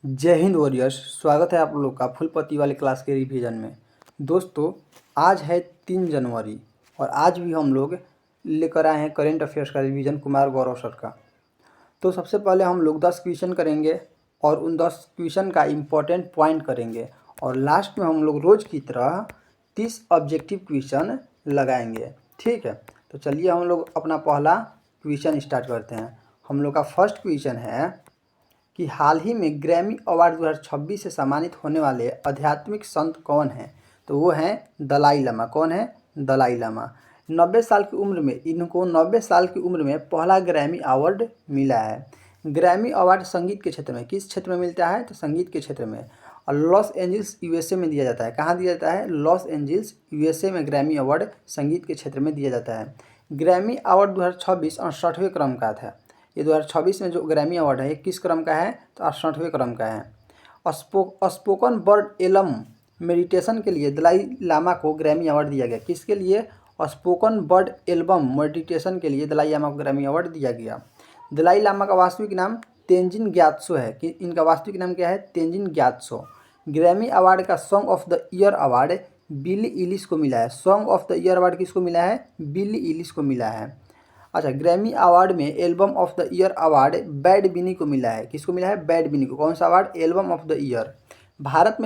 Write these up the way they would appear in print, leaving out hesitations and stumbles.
जय हिंद वॉरियर्स। स्वागत है आप लोग का फुल पत्ती वाले क्लास के रिवीजन में। दोस्तों, आज है 3 जनवरी और आज भी हम लोग लेकर आए हैं करेंट अफेयर्स का रिवीजन कुमार गौरव सर का। तो सबसे पहले हम लोग 10 क्वेश्चन करेंगे और उन 10 क्वेश्चन का इम्पोर्टेंट पॉइंट करेंगे और लास्ट में हम लोग रोज़ की तरह 30 ऑब्जेक्टिव क्वेश्चन लगाएंगे। ठीक है, तो चलिए हम लोग अपना पहला क्वेश्चन स्टार्ट करते हैं। हम लोग का फर्स्ट क्वेश्चन है कि हाल ही में ग्रैमी अवार्ड 2026 से सम्मानित होने वाले आध्यात्मिक संत कौन हैं? तो वो हैं दलाई लामा। कौन है? दलाई लामा। 90 साल की उम्र में इनको 90 साल की उम्र में पहला ग्रैमी अवार्ड मिला है। ग्रैमी अवार्ड संगीत के क्षेत्र में किस क्षेत्र में मिलता है? तो संगीत के क्षेत्र में, और लॉस एंजल्स यूएसए में दिया जाता है। कहाँ दिया जाता है? लॉस एंजल्स यूएसए में ग्रैमी अवार्ड संगीत के क्षेत्र में दिया जाता है। ग्रैमी अवार्ड 2026 68वें क्रम का था। ये 2026 में जो ग्रैमी अवार्ड है ये किस क्रम का है? तो 68वें क्रम का है। स्पोकन वर्ड एल्बम मेडिटेशन के लिए दलाई लामा को ग्रैमी अवार्ड दिया गया। किसके लिए? स्पोकन वर्ड एल्बम मेडिटेशन के लिए दलाई लामा को ग्रैमी अवार्ड दिया गया। दलाई लामा का वास्तविक नाम तेंजिन ग्यात्सो है। कि इनका वास्तविक नाम क्या है? Tenzin Gyatso. ग्रैमी अवार्ड का song of the year award Billie Eilish को मिला है। Song of the year award किसको मिला है? बिली इलिश को मिला है। अच्छा, ग्रैमी अवार्ड में album of the year award Bad Bunny को मिला है। किसको मिला है? बैड बिनी को। कौन सा award? Album of the year. Bharat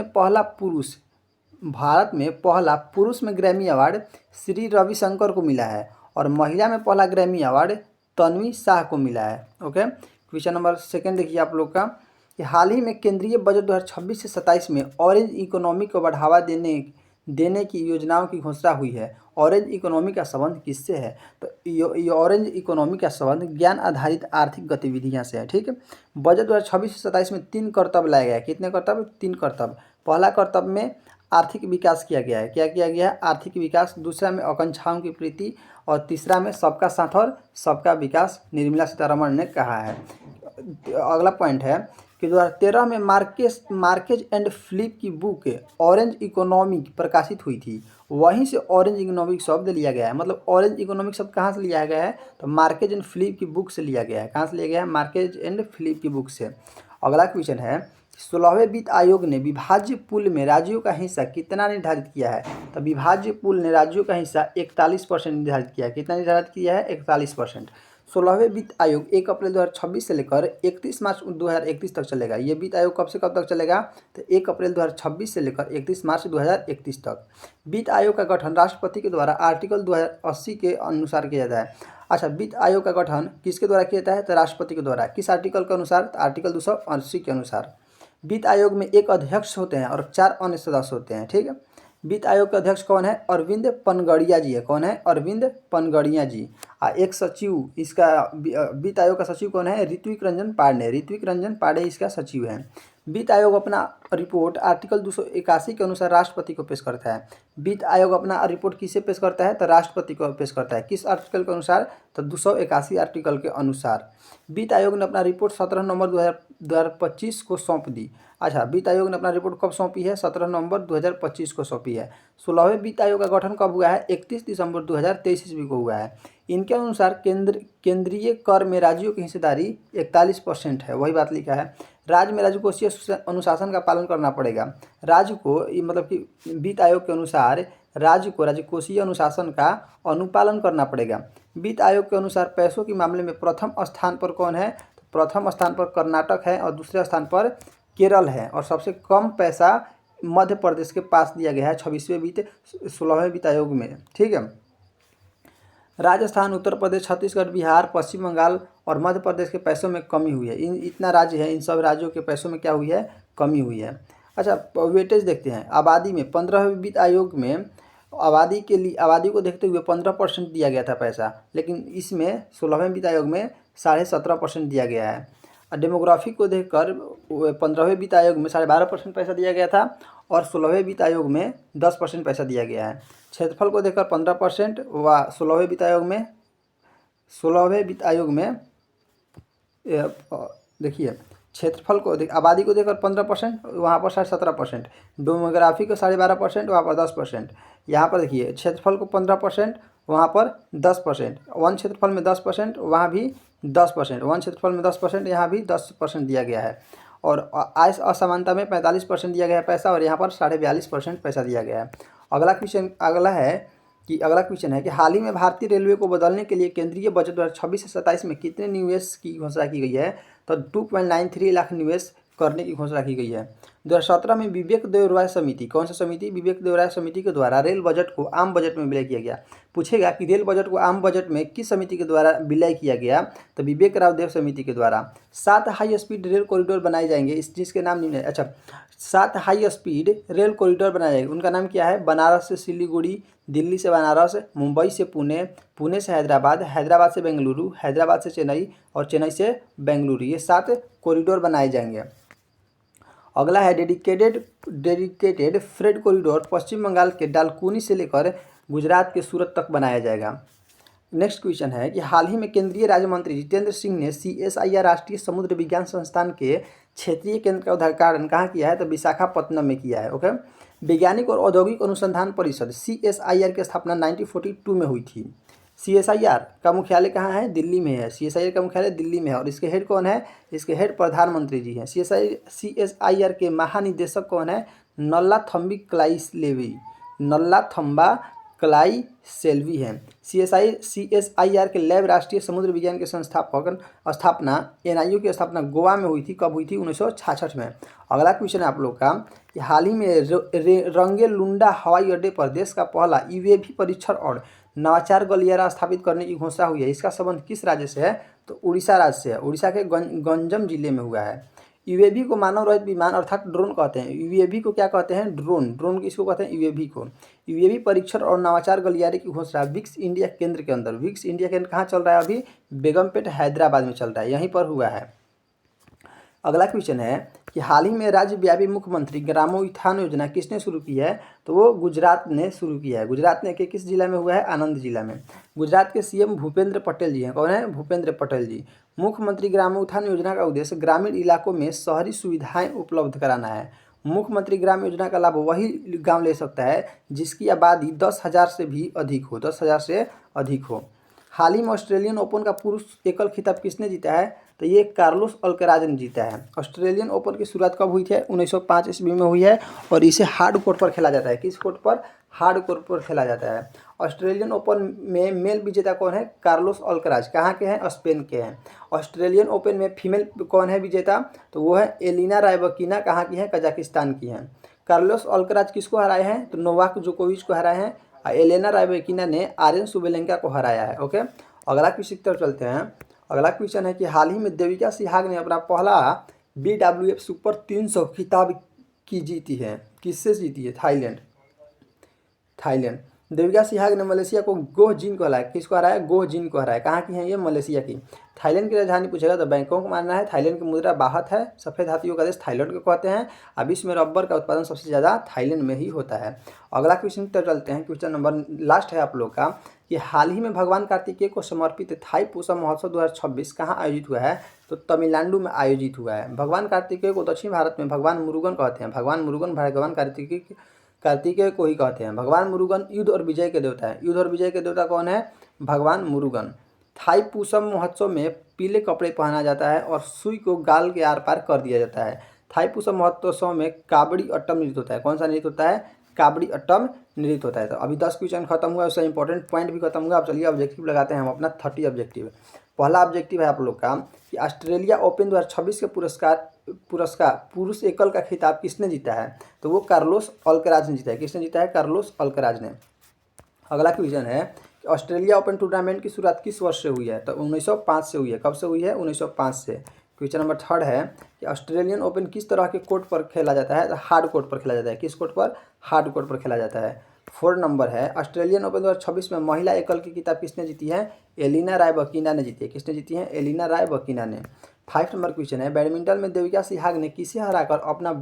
में पहला पुरुष में ग्रैमी अवार्ड श्री रविशंकर को मिला है और महिला में पहला ग्रैमी अवार्ड तन्वी शाह को मिला है। ओके, क्वेश्चन नंबर सेकंड देखिए आप लोग का कि हाल ही में केंद्रीय बजट 2026 से 27 में ऑरेंज इकोनॉमी को बढ़ावा देने की योजनाओं की घोषणा हुई है। ऑरेंज इकोनॉमी का संबंध किससे है? तो ये ऑरेंज इकोनॉमी का संबंध ज्ञान आधारित आर्थिक गतिविधियां से है। ठीक है, बजट 2026 से 27 में 3 कर्तव्य लाए गए। कितने कर्तव्य? 3 कर्तव्य। पहला कर्तव्य में आर्थिक विकास किया गया है। क्या किया गया है? आर्थिक विकास। दूसरा में आकांक्षाओं की प्रीति और तीसरा में सबका साथ और सबका विकास, निर्मला सीतारमण ने कहा है। अगला पॉइंट है कि 2013 में मार्केज एंड फिलिप की बुक ऑरेंज इकोनॉमी प्रकाशित हुई थी। वहीं से ऑरेंज इकोनॉमिक शब्द लिया गया है। मतलब ऑरेंज इकोनॉमिक शब्द कहाँ से लिया गया है? तो मार्केज एंड फिलिप की बुक से लिया गया है। कहाँ से लिया गया है? मार्केज एंड फिलिप की बुक से। अगला क्वेश्चन है 16वें वित्त आयोग ने विभाज्य पूल में राज्यों का हिस्सा कितना निर्धारित किया है? तो विभाज्य पूल ने राज्यों का हिस्सा 41% निर्धारित किया है। कितना निर्धारित किया है? 41%। 16वें वित्त आयोग 1 अप्रैल 2026 से लेकर 31 मार्च 2031 तक चलेगा। ये वित्त आयोग कब से कब तक चलेगा? तो 1 अप्रैल 2026 से लेकर 31 मार्च 2031 तक। वित्त आयोग का गठन राष्ट्रपति के द्वारा आर्टिकल 280 के अनुसार किया जाता है। अच्छा, वित्त आयोग का गठन किसके द्वारा किया जाता है? तो राष्ट्रपति के द्वारा। किस आर्टिकल के अनुसार? तो आर्टिकल 280 के अनुसार। वित्त आयोग में एक अध्यक्ष होते हैं और 4 अन्य सदस्य होते हैं। ठीक है, वित्त आयोग के अध्यक्ष कौन है? अरविंद पनगड़िया जी है। कौन है? अरविंद पनगड़िया जी। एक सचिव इसका वित्त आयोग का सचिव कौन है? ऋत्विक रंजन पांडे। ऋत्विक रंजन पांडे इसका सचिव है। वित्त आयोग अपना रिपोर्ट आर्टिकल 281 के अनुसार राष्ट्रपति को पेश करता है। वित्त आयोग अपना रिपोर्ट किसे पेश करता है? तो राष्ट्रपति को पेश करता है। किस आर्टिकल के अनुसार? तो 281 आर्टिकल के अनुसार। वित्त आयोग ने अपना रिपोर्ट 17 नवंबर 2025 को सौंप दी। अच्छा, वित्त आयोग ने अपना रिपोर्ट कब सौंपी है? 17 नवंबर 2025 को सौंपी है। 16वें वित्त आयोग का गठन कब हुआ है? 31 दिसंबर 2023 ईस्वी को हुआ है। इनके अनुसार केंद्रीय कर में राज्यों की हिस्सेदारी 41% है। वही बात लिखा है। राज्य में राजकोषीय अनुशासन का पालन करना पड़ेगा। राज्य को मतलब कि वित्त आयोग के अनुसार राज्य को राजकोषीय अनुशासन का अनुपालन करना पड़ेगा। वित्त आयोग के अनुसार पैसों के मामले में प्रथम स्थान पर कौन है? तो प्रथम स्थान पर कर्नाटक है और दूसरे स्थान पर केरल है और सबसे कम पैसा मध्य प्रदेश के पास दिया गया है 16वें वित्त आयोग में। ठीक है, राजस्थान, उत्तर प्रदेश, छत्तीसगढ़, बिहार, पश्चिम बंगाल और मध्य प्रदेश के पैसों में कमी हुई है। इतना राज्य है, इन सब राज्यों के पैसों में क्या हुई है? कमी हुई है। अच्छा, वेटेज देखते हैं। आबादी में 15वें वित्त आयोग में आबादी को देखते हुए 15% दिया गया था पैसा, लेकिन इसमें 16वें वित्त आयोग में 17.5% दिया गया है। और डेमोग्राफी को देखकर 15वें वित्त आयोग में 12.5% पैसा दिया गया था और 16वें वित्त आयोग में 10% पैसा दिया गया है। क्षेत्रफल को देखकर 15% व 16वें वित्त आयोग में देखिए क्षेत्रफल को आबादी को देखकर 15%, वहाँ पर 17%। डेमोग्राफी को 12.5%, वहाँ पर 10%। यहाँ पर देखिए क्षेत्रफल को 15%, वहाँ पर 10%। वन क्षेत्रफल में 10%, वहाँ भी 10%। वन क्षेत्रफल में 10%, यहाँ भी 10% दिया गया है। और आय असमानता में 45% दिया गया है पैसा, और यहाँ पर 42.5% पैसा दिया गया है। अगला क्वेश्चन है कि हाल ही में भारतीय रेलवे को बदलने के लिए केंद्रीय बजट 2026 से 27 में कितने निवेश की घोषणा की गई है? तो 2.93 लाख निवेश करने की घोषणा की गई है। 2017 में विवेक देवराय समिति, कौन सा समिति? विवेक देवराय समिति के द्वारा रेल बजट को आम बजट में विलय किया गया। पूछेगा कि रेल बजट को आम बजट में किस समिति के द्वारा विलय किया गया? तो विवेक राव देव समिति के द्वारा। 7 हाई स्पीड रेल कॉरिडोर बनाए जाएंगे, इस जिसके नाम नहीं है। अच्छा, 7 हाई स्पीड रेल कॉरिडोर बनाए जाएंगे, उनका नाम क्या है? बनारस से सिलीगुड़ी, दिल्ली से बनारस, मुंबई से पुणे, पुणे से हैदराबाद, हैदराबाद से बेंगलुरु, हैदराबाद से चेन्नई और चेन्नई से बेंगलुरु, ये 7 कॉरिडोर बनाए जाएंगे। अगला है डेडिकेटेड फ्रेट कॉरिडोर पश्चिम बंगाल के डालकुनी से लेकर गुजरात के सूरत तक बनाया जाएगा। नेक्स्ट क्वेश्चन है कि हाल ही में केंद्रीय राज्य मंत्री जितेंद्र सिंह ने CSIR राष्ट्रीय समुद्र विज्ञान संस्थान के क्षेत्रीय केंद्र का उद्घाटन कहाँ किया है? तो विशाखापत्तनम में किया है। ओके, वैज्ञानिक और औद्योगिक अनुसंधान परिषद CSIR की स्थापना 1942 में हुई थी। CSIR का मुख्यालय कहाँ है? दिल्ली में है। CSIR का मुख्यालय दिल्ली में है, और इसके हेड कौन है? इसके हेड प्रधानमंत्री जी हैं। CSIR के महानिदेशक कौन है? नल्लाथम्बी क्लाइसेल्वी, नल्लाथम्बा क्लाइसेल्वी हैं। CSIR के लैब राष्ट्रीय समुद्र विज्ञान के स्थापना NIO की स्थापना गोवा में हुई थी। कब हुई थी? 1966 में। अगला क्वेश्चन है आप लोग का कि हाल ही में रंगेलुंडा हवाई अड्डे पर देश का पहला UAV परीक्षण और नवाचार गलियारा स्थापित करने की घोषणा हुई है। इसका संबंध किस राज्य से है? तो उड़ीसा राज्य से है। उड़ीसा के गंजम जिले में हुआ है। UAV को मानव रहित विमान अर्थात ड्रोन कहते हैं। UAV को क्या कहते हैं? ड्रोन। ड्रोन किसको कहते हैं? UAV को। UAV परीक्षण और नवाचार गलियारे की घोषणा विक्स इंडिया केंद्र के अंदर, विक्स इंडिया केंद्र कहाँ चल रहा है? अभी बेगमपेट हैदराबाद में चल रहा है, यहीं पर हुआ है। अगला क्वेश्चन है कि हाल ही में राज्यव्यापी मुख्यमंत्री ग्रामोत्थान योजना किसने शुरू की है? तो वो गुजरात ने शुरू किया है। गुजरात ने के किस जिला में हुआ है? आनंद जिला में। गुजरात के CM भूपेंद्र पटेल जी हैं। कौन है? भूपेंद्र पटेल जी। मुख्यमंत्री ग्रामोत्थान योजना का उद्देश्य ग्रामीण इलाकों में शहरी सुविधाएं उपलब्ध कराना है। मुख्यमंत्री ग्राम योजना का लाभ वही गाँव ले सकता है जिसकी आबादी 10,000 से भी अधिक हो, 10,000 से अधिक हो। हाल ही में ऑस्ट्रेलियन ओपन का पुरुष एकल खिताब किसने जीता है? तो ये कार्लोस अल्कराज ने जीता है। ऑस्ट्रेलियन ओपन की शुरुआत कब हुई थी? 1905 ईस्वी में हुई है, और इसे हार्ड कोर्ट पर खेला जाता है। किस कोर्ट पर? हार्ड कोर्ट पर खेला जाता है। ऑस्ट्रेलियन ओपन में मेल विजेता कौन है? Carlos Alcaraz. कहाँ के हैं? स्पेन के हैं। ऑस्ट्रेलियन ओपन में फीमेल कौन है विजेता? तो वो है एलिना रायबकीना। कहाँ की है? कजाकिस्तान की हैं। कार्लोस अल्कराज किसको हराए हैं? तो नोवाक जोकोविच को हराए हैं। एलेना रायबकीना ने आर्यन सुबेलेंका को हराया है। ओके, अगला क्वेश्चन की तरफ चलते हैं। अगला क्वेश्चन है कि हाल ही में देविका सिहाग ने अपना पहला BWF सुपर 300 खिताब की जीती है। किससे जीती है? थाईलैंड। देविका सिहाग ने मलेशिया को गोह जिन को हराया। किसको हराया? गोह जिन को हराया। कहाँ की हैं ये? मलेशिया की। थाईलैंड की राजधानी पूछेगा तो बैंकॉक मानना है। थाईलैंड की मुद्रा बाहत है। सफ़ेद हाथियों का देश थाईलैंड को कहते हैं। अब विश्व में रबर का उत्पादन सबसे ज़्यादा थाईलैंड में ही होता है। अगला क्वेश्चन की तरफ चलते हैं। क्वेश्चन नंबर लास्ट है आप लोग का कि हाल ही में भगवान कार्तिकेय को समर्पित थाईपुसम महोत्सव 2026 कहाँ आयोजित हुआ है? तो तमिलनाडु में आयोजित हुआ है। भगवान कार्तिकेय को दक्षिण भारत में भगवान मुरुगन कहते हैं। भगवान मुरुगन भगवान कार्तिकेय को ही कहते हैं। भगवान मुरुगन युद्ध और विजय के देवता है। युद्ध और विजय के देवता कौन है? भगवान मुरुगन। थाईपुसम महोत्सव में पीले कपड़े पहना जाता है और सुई को गाल के आर पार कर दिया जाता है। थाईपुसम महोत्सव में काबड़ी अट्टम नृत्य होता है। कौन सा नृत्य होता है? काबड़ी अट्टम नृत्य होता है। तो अभी 10 क्वेश्चन खत्म हुआ, उससे इंपॉर्टेंट पॉइंट भी खत्म हुआ। अब चलिए ऑब्जेक्टिव लगाते हैं हम अपना 30 ऑब्जेक्टिव। पहला ऑब्जेक्टिव है आप लोग का कि ऑस्ट्रेलिया ओपन 2026 के पुरस्कार पुरुष एकल का खिताब किसने जीता है? तो वो कार्लोस अल्कराज ने जीता है। किसने जीता है? कार्लोस अल्कराज ने। अगला क्वेश्चन है कि ऑस्ट्रेलिया ओपन टूर्नामेंट की शुरुआत किस वर्ष से हुई है? तो 1905 से हुई है। कब से हुई है? 1905 से। क्वेश्चन नंबर 3 है कि ऑस्ट्रेलियन ओपन किस तरह के कोर्ट पर खेला जाता है? तो हार्ड कोर्ट पर खेला जाता है। किस कोर्ट पर? हार्ड कोर्ट पर खेला जाता है। 4 नंबर है ऑस्ट्रेलियन ओपन 2026 में महिला एकल की खिताब किसने जीती है? एलिना रायबकीना ने जीती है। किसने जीती है? एलिना रायबकीना ने। 5 नंबर क्वेश्चन है बैडमिंटन में देविका सिहाग ने किसे हराकर अपना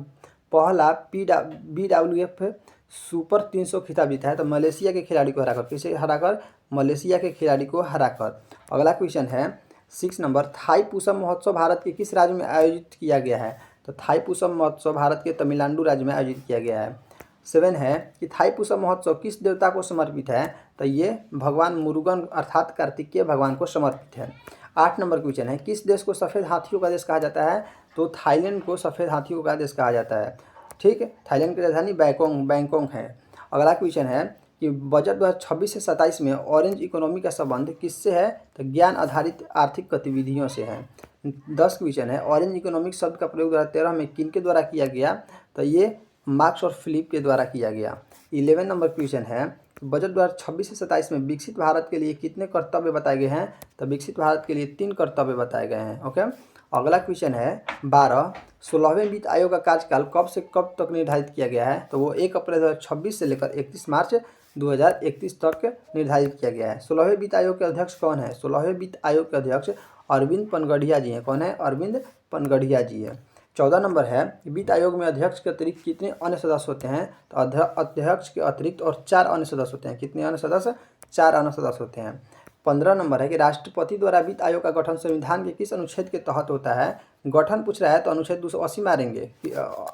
पहला BWF सुपर 300 खिताब जीता है? तो मलेशिया के खिलाड़ी को हराकर। किसे हराकर? मलेशिया के खिलाड़ी को हराकर। अगला क्वेश्चन है 6 नंबर थाईपुसम महोत्सव भारत के किस राज्य में आयोजित किया गया है? तो थाईपुसम महोत्सव भारत के तमिलनाडु राज्य में आयोजित किया गया है। 7 है कि थाईपुसम महोत्सव किस देवता को समर्पित है? तो ये भगवान मुरुगन अर्थात कार्तिकेय भगवान को समर्पित है। 8 नंबर क्वेश्चन है किस देश को सफ़ेद हाथियों का देश कहा जाता है? तो थाईलैंड को सफ़ेद हाथियों का देश कहा जाता है। ठीक है, थाईलैंड की राजधानी बैंकॉक है। अगला क्वेश्चन है कि बजट 2026 से 27 में ऑरेंज इकोनॉमी का संबंध किससे है? तो ज्ञान आधारित आर्थिक गतिविधियों से है। 10 क्वेश्चन है, ऑरेंज इकोनॉमिक शब्द का प्रयोग 2013 में किन के द्वारा किया गया? तो ये मार्क्स और फिलिप के द्वारा किया गया। 11 नंबर क्वेश्चन है, बजट 2026 से 27 में विकसित भारत के लिए कितने कर्तव्य बताए गए हैं? तो विकसित भारत के लिए 3 कर्तव्य बताए गए हैं। ओके, अगला क्वेश्चन है 12, 16वें वित्त आयोग का कार्यकाल कब से कब तक निर्धारित किया गया है? तो वो 1 अप्रैल 2026 से लेकर 31 मार्च 2031 तक निर्धारित किया गया है। 16वें वित्त आयोग के अध्यक्ष कौन है? 16वें वित्त आयोग के अध्यक्ष अरविंद पनगढ़िया जी हैं। कौन है? अरविंद पनगढ़िया जी है। 14 नंबर है, वित्त आयोग में अध्यक्ष के अतिरिक्त कितने अन्य सदस्य होते हैं? तो अध्यक्ष के अतिरिक्त और 4 अन्य सदस्य होते हैं। कितने अन्य सदस्य? 4 अन्य सदस्य होते हैं। 15 नंबर है कि राष्ट्रपति द्वारा वित्त आयोग का गठन संविधान के किस अनुच्छेद के तहत होता है? गठन पूछ रहा है तो अनुच्छेद 280 मारेंगे,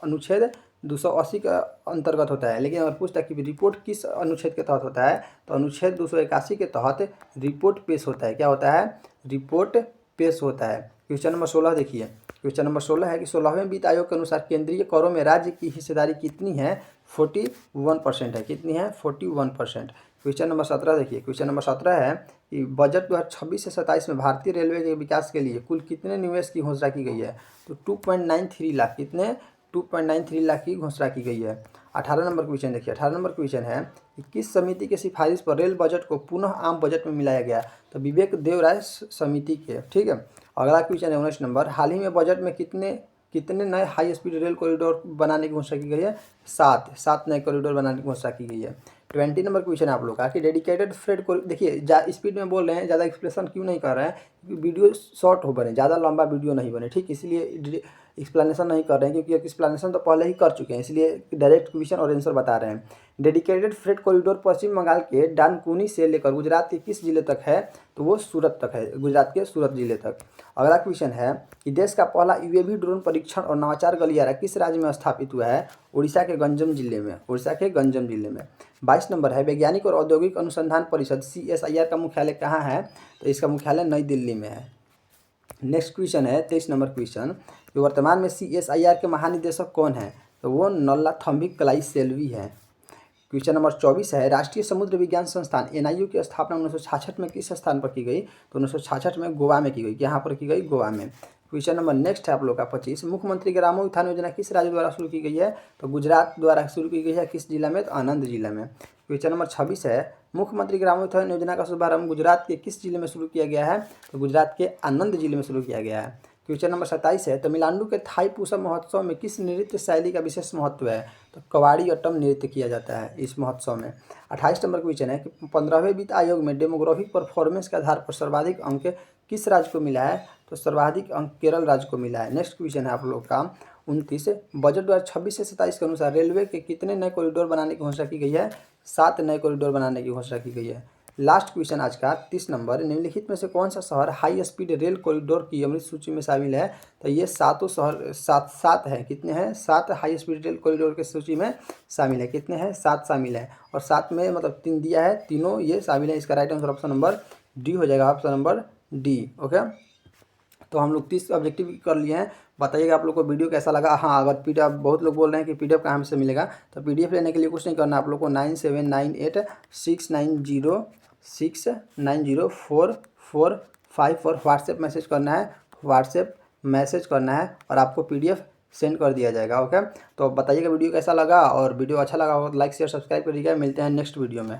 अनुच्छेद 280 का अंतर्गत होता है। लेकिन अगर पूछता है कि रिपोर्ट किस अनुच्छेद के तहत होता है, तो अनुच्छेद 281 के तहत रिपोर्ट पेश होता है। क्या होता है? रिपोर्ट पेश होता है। क्वेश्चन नंबर 16 देखिए, क्वेश्चन नंबर 16 है कि 16वें वित्त आयोग के अनुसार केंद्रीय करों में राज्य की हिस्सेदारी कितनी है? 41% है। कितनी है? 41%। क्वेश्चन नंबर 17 देखिए, क्वेश्चन नंबर 17 है कि बजट 2026 से 27 में भारतीय रेलवे के विकास के लिए कुल कितने निवेश की घोषणा की गई है? तो 2.93 लाख। कितने? 2.93 लाख की घोषणा की गई है। 18 नंबर क्वेश्चन देखिए, 18 नंबर क्वेश्चन है कि किस समिति के सिफारिश पर रेल बजट को पुनः आम बजट में मिलाया गया? तो विवेक देवराय समिति के। ठीक है, अगला क्वेश्चन है 19 नंबर, हाल ही में बजट में कितने नए हाई स्पीड रेल कॉरिडोर बनाने की घोषणा की गई है? 7 नए कॉरिडोर बनाने की घोषणा की गई है। 20 नंबर क्वेश्चन है आप लोग का कि डेडिकेटेड फ्रेट कॉरिडोर। देखिए स्पीड में बोल रहे हैं, ज़्यादा एक्सप्लेनेशन क्यों नहीं कर रहे हैं? क्योंकि वीडियो शॉर्ट हो बने, ज़्यादा लंबा वीडियो नहीं बने। ठीक, इसलिए एक्सप्लेनेशन नहीं कर रहे हैं, क्योंकि एक्सप्लेनेशन तो पहले ही कर चुके हैं, इसलिए डायरेक्ट क्वेश्चन और आंसर बता रहे हैं। डेडिकेटेड फ्रेट कॉरिडोर पश्चिम बंगाल के डानकुनी से लेकर गुजरात के किस जिले तक है? तो वो सूरत तक है, गुजरात के सूरत जिले तक। अगला क्वेश्चन है कि देश का पहला यूएवी ड्रोन परीक्षण और नवाचार गलियारा किस राज्य में स्थापित हुआ है? उड़ीसा के गंजम जिले में। उड़ीसा के गंजम जिले में। 22 नंबर है, वैज्ञानिक और औद्योगिक अनुसंधान परिषद CSIR का मुख्यालय कहाँ है? तो इसका मुख्यालय नई दिल्ली में है। नेक्स्ट क्वेश्चन है 23 नंबर क्वेश्चन, जो वर्तमान में CSIR के महानिदेशक कौन है? तो वो नल्लाथम्बी कलाई सेल्वी है। क्वेश्चन नंबर 24 है, राष्ट्रीय समुद्र विज्ञान संस्थान NIU की स्थापना 1966 में किस स्थान पर की गई? तो 1966 में गोवा में की गई। यहाँ पर की गई? गोवा में। क्वेश्चन नंबर नेक्स्ट है आप लोग का 25, मुख्यमंत्री ग्रामोत्थान योजना किस राज्य द्वारा शुरू की गई है? तो गुजरात द्वारा शुरू की गई है। किस जिला में? तो आनंद जिला में। क्वेश्चन नंबर 26 है, मुख्यमंत्री ग्रामोत्थान योजना का शुभारंभ गुजरात के किस जिले में शुरू किया गया है? तो गुजरात के आनंद जिले में शुरू किया गया है। क्वेश्चन नंबर 27 है, तमिलनाडु के थाई पूसम महोत्सव में किस नृत्य शैली का विशेष महत्व है? तो कवाड़ी अट्टम नृत्य किया जाता है इस महोत्सव में। 28 नंबर क्वेश्चन है कि 15वें वित्त आयोग में डेमोग्राफिक परफॉर्मेंस के आधार पर सर्वाधिक अंक किस राज्य को मिला है? तो सर्वाधिक अंक केरल राज्य को मिला है। नेक्स्ट क्वेश्चन है आप लोग का 29, बजट 2026 से 27 के अनुसार रेलवे के कितने नए कॉरिडोर बनाने की घोषणा की गई है? 7 नए कॉरिडोर बनाने की घोषणा की गई है। लास्ट क्वेश्चन आज का 30 नंबर, निम्नलिखित में से कौन सा शहर हाई स्पीड रेल कॉरिडोर की अमृत सूची में शामिल है? तो ये सातों शहर 7 हैं। कितने हैं? 7 हाई स्पीड रेल कॉरिडोर के सूची में शामिल है। कितने हैं? 7 शामिल है। और 7 में मतलब 3 दिया है, तीनों ये शामिल है। इसका right answer option number D हो जाएगा, ऑप्शन नंबर डी। ओके, तो हम लोग 30 ऑब्जेक्टिव कर लिए हैं। बताइएगा आप लोग को वीडियो कैसा लगा। हाँ, अगर PDF बहुत लोग बोल रहे हैं कि PDF कहाँ से मिलेगा, तो PDF लेने के लिए कुछ नहीं करना, आप लोग को 97986906904455 पर व्हाट्सएप मैसेज करना है। व्हाट्सएप मैसेज करना है और आपको PDF सेंड कर दिया जाएगा। ओके, तो बताइएगा वीडियो कैसा लगा, और वीडियो अच्छा लगा हो तो लाइक शेयर सब्सक्राइब करिएगा। मिलते हैं नेक्स्ट वीडियो में।